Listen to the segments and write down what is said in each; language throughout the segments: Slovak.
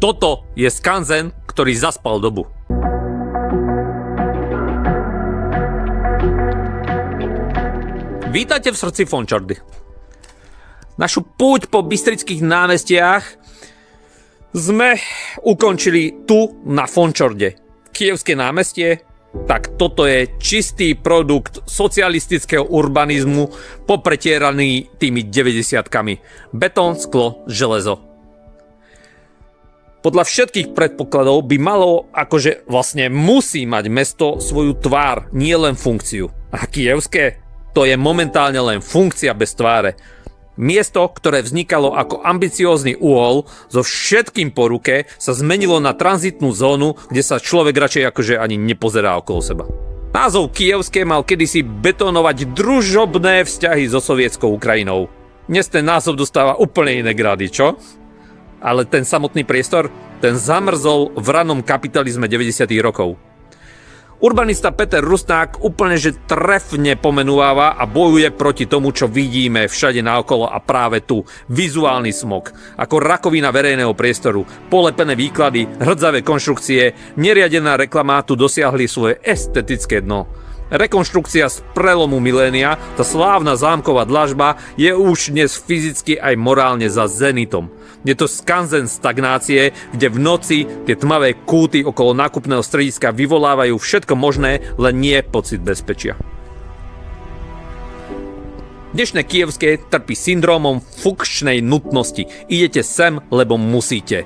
Toto je skanzen, ktorý zaspal dobu. Vítajte v srdci Fončordy. Našu púť po bystrických námestiach sme ukončili tu na Fončorde. Kyjevské námestie, tak toto je čistý produkt socialistického urbanizmu popretieraný tými 90-kami. Betón, sklo, železo. Podľa všetkých predpokladov by malo, akože vlastne musí mať mesto svoju tvár, nie len funkciu. A kyjevské? To je momentálne len funkcia bez tváre. Miesto, ktoré vznikalo ako ambiciózny uhol so všetkým po ruke, sa zmenilo na tranzitnú zónu, kde sa človek radšej akože ani nepozerá okolo seba. Názov Kyjevské mal kedysi betónovať družobné vzťahy so sovietskou Ukrajinou. Dnes ten názov dostáva úplne iné grády, čo? Ale ten samotný priestor, ten zamrzol v ranom kapitalizme 90. rokov. Urbanista Peter Rusnák úplne že trefne pomenúva a bojuje proti tomu, čo vidíme všade naokolo a práve tu. Vizuálny smog, ako rakovina verejného priestoru, polepené výklady, hrdzavé konštrukcie, neriadená reklama tu dosiahli svoje estetické dno. Rekonštrukcia z prelomu milénia, tá slávna zámková dlažba, je už dnes fyzicky aj morálne za zenitom. Je to skanzen stagnácie, kde v noci tie tmavé kúty okolo nákupného strediska vyvolávajú všetko možné, len nie pocit bezpečia. Dnešné Kyjevské trpí syndrómom funkčnej nutnosti. Idete sem, lebo musíte.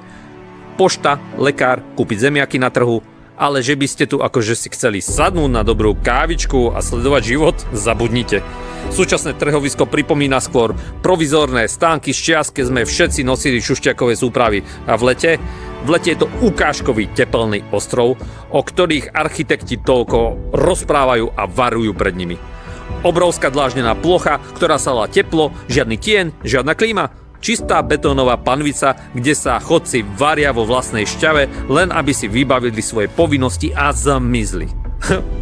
Pošta, lekár, kúpiť zemiaky na trhu, ale že by ste tu akože si chceli sadnúť na dobrú kávičku a sledovať život, zabudnite. Súčasné trhovisko pripomína skôr provizorné stánky z čias, keď sme všetci nosili šušťakové súpravy. A v lete je to ukážkový tepelný ostrov, o ktorých architekti toľko rozprávajú a varujú pred nimi. Obrovská dláždená plocha, ktorá sa volá teplo, žiadny tieň, žiadna klíma. Čistá betónová panvica, kde sa chodci varia vo vlastnej šťave, len aby si vybavili svoje povinnosti a zmizli.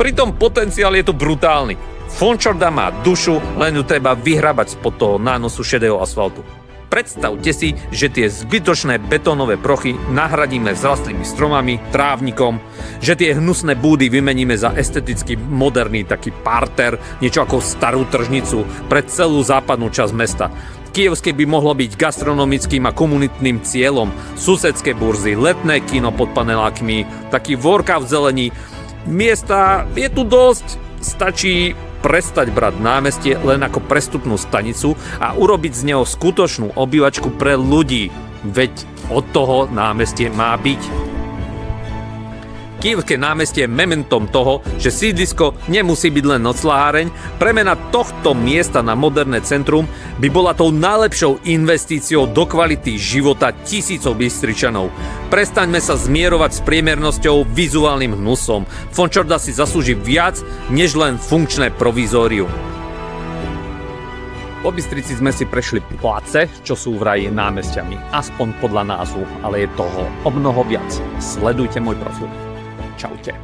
Pritom potenciál je tu brutálny. Fončorda má dušu, len ju treba vyhrabať spod toho nánosu šedého asfaltu. Predstavte si, že tie zbytočné betónové prochy nahradíme vzrastlými stromami, trávnikom, že tie hnusné búdy vymeníme za esteticky moderný taký parter, niečo ako starú tržnicu pre celú západnú časť mesta. Kyjevské by mohlo byť gastronomickým a komunitným cieľom, susedské burzy, letné kino pod panelákmi, taký workout v zelení. Miesta je tu dosť, stačí prestať brať námestie len ako prestupnú stanicu a urobiť z neho skutočnú obývačku pre ľudí. Veď od toho námestie má byť. Kyjevské námestie je mementom toho, že sídlisko nemusí byť len nocľaháreň. Premena tohto miesta na moderné centrum by bola tou najlepšou investíciou do kvality života tisícov Bystričanov. Prestaňme sa zmierovať s priemernosťou, vizuálnym hnusom. Fončorda si zaslúži viac, než len funkčné provizórium. Po Bystrici sme si prešli place, čo sú vraj námestiami. Aspoň podľa názvu, ale je toho o mnoho viac. Sledujte môj profil. Čaute.